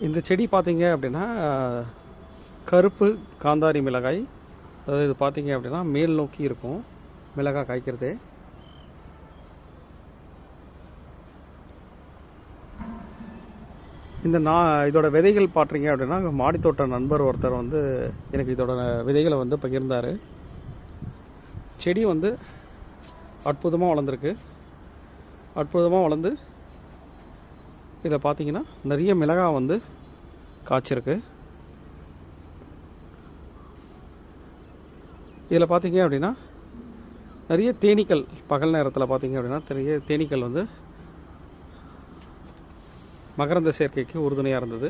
இந்த செடி பார்த்தீங்க அப்படின்னா கருப்பு காந்தாரி மிளகாய். அதாவது இது பார்த்தீங்க அப்படின்னா மேல் நோக்கி இருக்கும் மிளகாய் காய்க்கிறதே. இதோட விதைகள் பார்த்தீங்க அப்படின்னா மாடித்தோட்ட நண்பர் ஒருத்தர் வந்து எனக்கு இதோட விதைகளை வந்து பகிர்ந்தார். செடி வந்து அற்புதமாக வளர்ந்துருக்கு. அற்புதமாக வளர்ந்து இதை பார்த்தீங்கன்னா நிறைய மிளகாய் வந்து காய்ச்சிருக்கு. இதில் பார்த்தீங்க அப்படின்னா நிறைய தேனீக்கள் பகல் நேரத்தில் பார்த்தீங்க அப்படின்னா நிறைய தேனீக்கள் வந்து மகரந்த சேர்க்கைக்கு உறுதுணையாக இருந்தது.